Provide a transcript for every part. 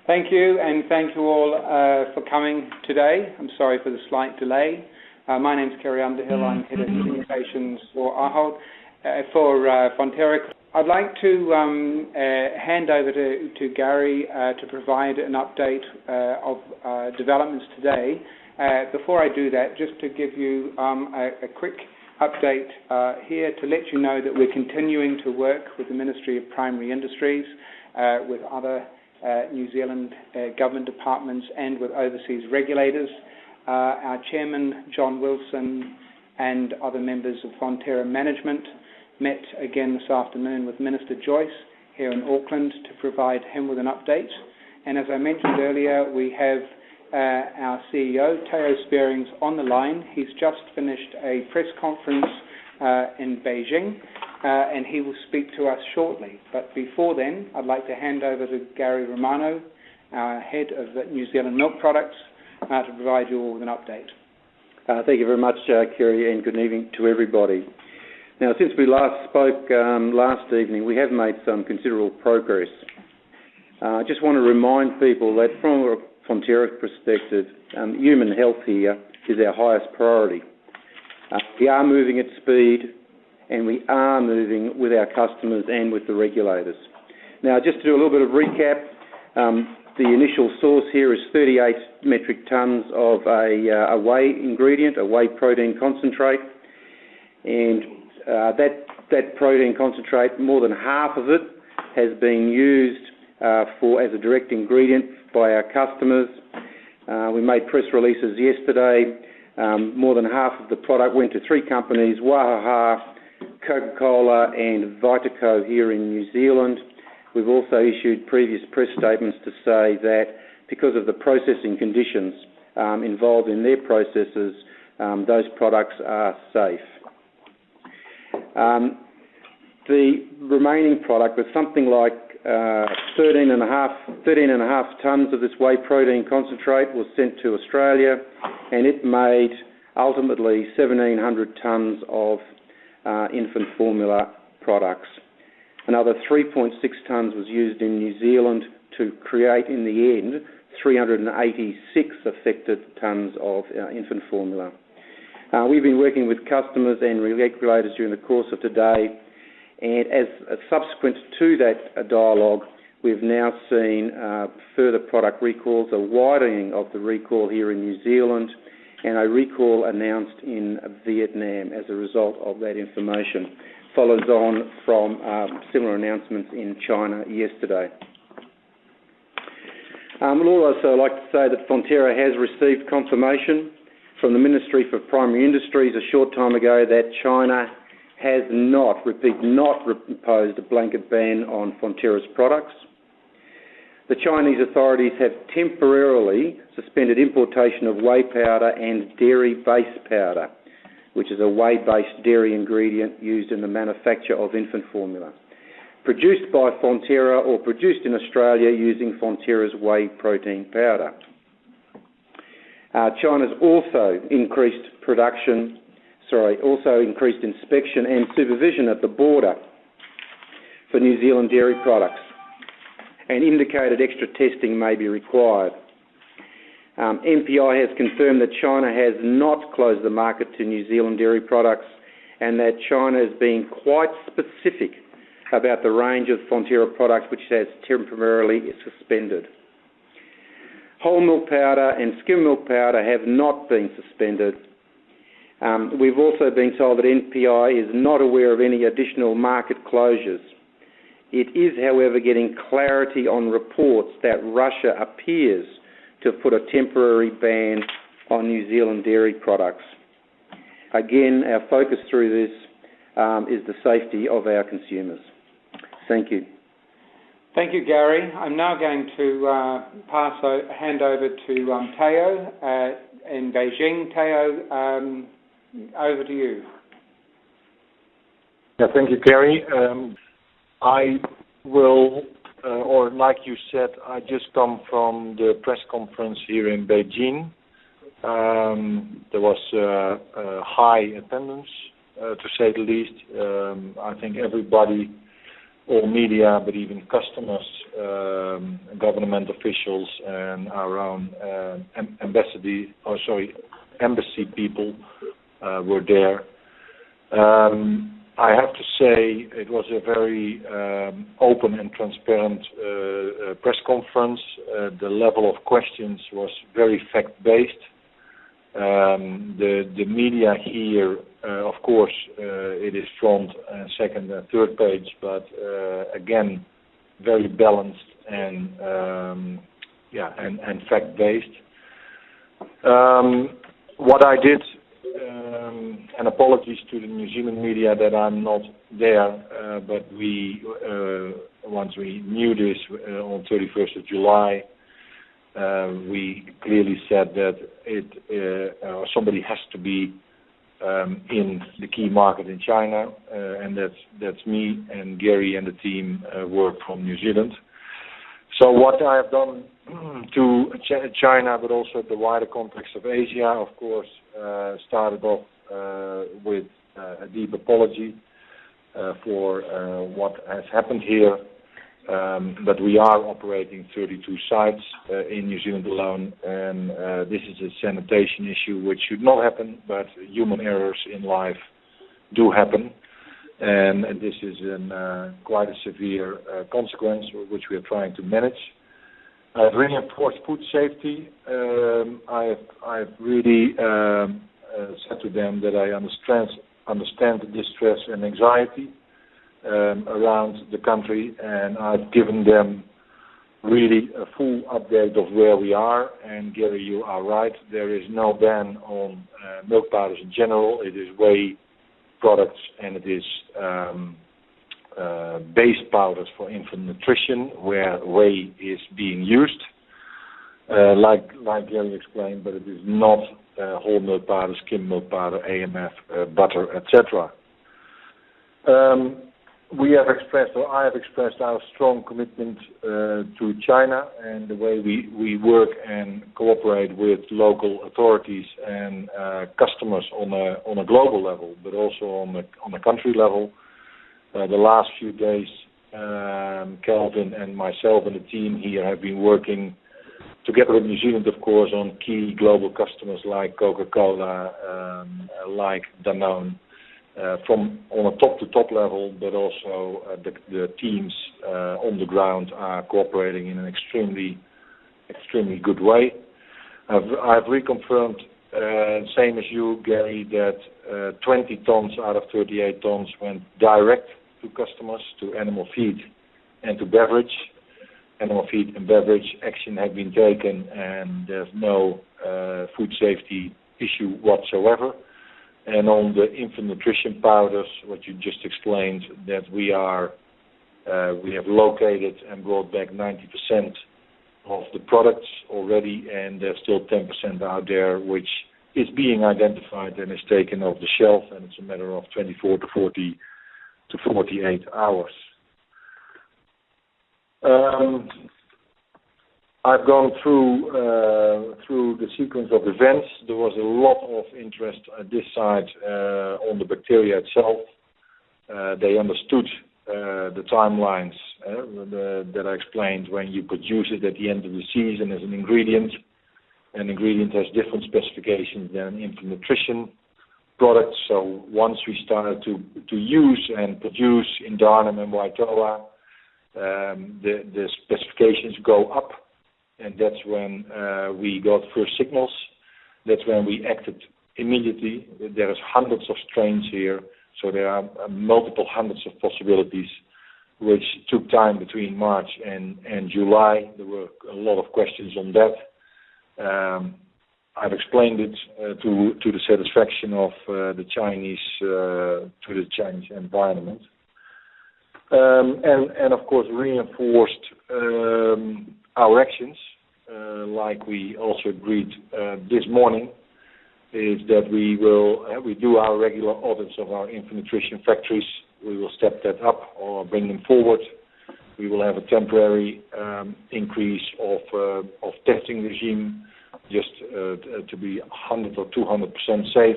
Thank you, and thank you all for coming today. I'm sorry for the slight delay. My name is Kerry Underhill. I'm Head of Communications for Ahold, for Fonterra. I'd like to hand over to Gary to provide an update of developments today. Before I do that, just to give you a quick update here to let you know that we're continuing to work with the Ministry of Primary Industries, with other New Zealand government departments and with overseas regulators. Our chairman, John Wilson, and other members of Fonterra management met again this afternoon with Minister Joyce here in Auckland to provide him with an update. And as I mentioned earlier, we have our CEO, Teo Spearings, on the line. He's just finished a press conference in Beijing, and he will speak to us shortly. But before then, I'd like to hand over to Gary Romano, our head of the New Zealand Milk Products, to provide you all with an update. Thank you very much, Kerry, and good evening to everybody. Now, since we last spoke last evening, we have made some considerable progress. I just want to remind people that from a Fonterra perspective, human health here is our highest priority. We are moving at speed, and we are moving with our customers and with the regulators. Now, just to do a little bit of recap, the initial source here is 38 metric tonnes of a whey ingredient, a whey protein concentrate, and that protein concentrate, more than half of it has been used as a direct ingredient by our customers. We made press releases yesterday. More than half of the product went to three companies, Wahaha, Coca-Cola and Vitaco here in New Zealand. We've also issued previous press statements to say that because of the processing conditions involved in their processes, those products are safe. The remaining product was something like 13 and a half tonnes of this whey protein concentrate was sent to Australia, and it made ultimately 1,700 tonnes of infant formula products. Another 3.6 tonnes was used in New Zealand to create, in the end, 386 affected tonnes of infant formula. We've been working with customers and regulators during the course of today, and as subsequent to that dialogue, we've now seen further product recalls, a widening of the recall here in New Zealand, and a recall announced in Vietnam as a result of that information. Follows on from similar announcements in China yesterday. We'd also like to say that Fonterra has received confirmation from the Ministry for Primary Industries a short time ago that China has not imposed a blanket ban on Fonterra's products. The Chinese authorities have temporarily suspended importation of whey powder and dairy base powder, which is a whey-based dairy ingredient used in the manufacture of infant formula, produced by Fonterra or produced in Australia using Fonterra's whey protein powder. China's also increased inspection and supervision at the border for New Zealand dairy products, and indicated extra testing may be required. MPI has confirmed that China has not closed the market to New Zealand dairy products, and that China is being quite specific about the range of Fonterra products which has temporarily suspended. Whole milk powder and skim milk powder have not been suspended. We've also been told that MPI is not aware of any additional market closures. It is, however, getting clarity on reports that Russia appears to have put a temporary ban on New Zealand dairy products. Again, our focus through this is the safety of our consumers. Thank you. Thank you, Gary. I'm now going to hand over to Teo in Beijing. Teo, over to you. Yeah, thank you, Gary. I will, or like you said, I just come from the press conference here in Beijing. There was high attendance, to say the least. I think everybody all media, but even customers, government officials, and our own embassy people were there. I have to say it was a very open and transparent press conference. The level of questions was very fact-based. The media here, of course, it is front, second, and third page, but again, very balanced and fact-based. What I did, and apologies to the New Zealand media that I'm not there, but we once we knew this on 31st of July. We clearly said that somebody has to be in the key market in China, and that's me and Gary and the team work from New Zealand. So what I have done to China, but also the wider context of Asia, of course, started off with a deep apology for what has happened here. But we are operating 32 sites in New Zealand alone, and this is a sanitation issue which should not happen, but human errors in life do happen, and this is quite a severe consequence which we are trying to manage. I've reinforced food safety. I've really said to them that I understand the distress and anxiety around the country, and I've given them really a full update of where we are. And Gary, you are right, there is no ban on milk powders in general. It is whey products, and it is base powders for infant nutrition where whey is being used, like Gary explained, but it is not whole milk powder, skim milk powder, AMF, butter, etc. I have expressed our strong commitment to China and the way we work and cooperate with local authorities and customers on a global level, but also on a country level. The last few days, Kelvin and myself and the team here have been working together with New Zealand, of course, on key global customers like Coca-Cola, like Danone. From on a top-to-top level, but also the teams on the ground are cooperating in an extremely good way. I've reconfirmed, same as you, Gary, that 20 tons out of 38 tons went direct to customers, to animal feed and to beverage. Animal feed and beverage action have been taken, and there's no food safety issue whatsoever. And on the infant nutrition powders, what you just explained, that we have located and brought back 90% of the products already, and there's still 10% out there which is being identified and is taken off the shelf, and it's a matter of 24 to 48 hours. I've gone through the sequence of events. There was a lot of interest at this site on the bacteria itself. They understood the timelines that I explained when you produce it at the end of the season as an ingredient. An ingredient has different specifications than infant nutrition products. So once we started to use and produce in Darnham and Waitoa, the specifications go up. And that's when we got first signals. That's when we acted immediately. There is hundreds of strains here, so there are multiple hundreds of possibilities, which took time between March and July. There were a lot of questions on that. I've explained it to the satisfaction of the Chinese environment, and of course reinforced our actions, like we also agreed this morning, is that we do our regular audits of our infant nutrition factories. We will step that up or bring them forward. We will have a temporary increase of testing regime, just to be 100 or 200% safe.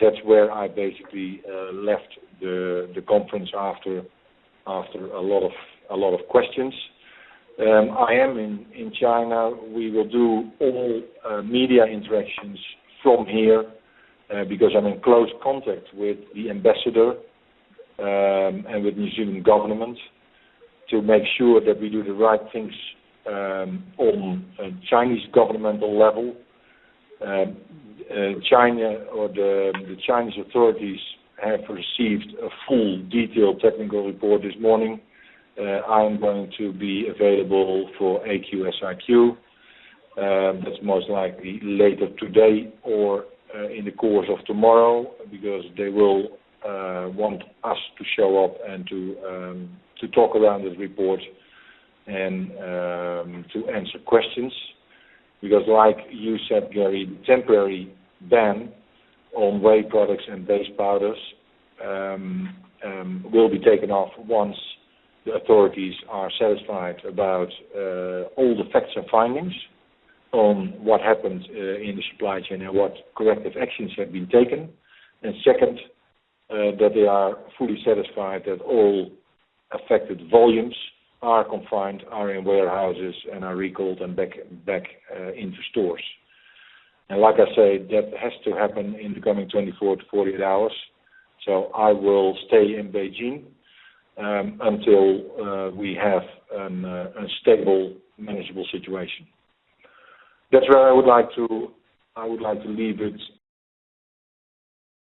That's where I basically left the conference after a lot of questions. I am in China. We will do all media interactions from here because I'm in close contact with the ambassador and with New Zealand government to make sure that we do the right things on a Chinese governmental level. China or the Chinese authorities have received a full detailed technical report this morning. I am going to be available for AQ/SIQ. That's most likely later today or in the course of tomorrow, because they will want us to show up and to talk around this report and to answer questions. Because like you said, Gary, the temporary ban on whey products and base powders will be taken off once the authorities are satisfied about all the facts and findings on what happened in the supply chain and what corrective actions have been taken. And second, that they are fully satisfied that all affected volumes are confined, are in warehouses, and are recalled and back into stores. And like I say, that has to happen in the coming 24 to 48 hours. So I will stay in Beijing until we have a stable, manageable situation. That's where I would like to leave it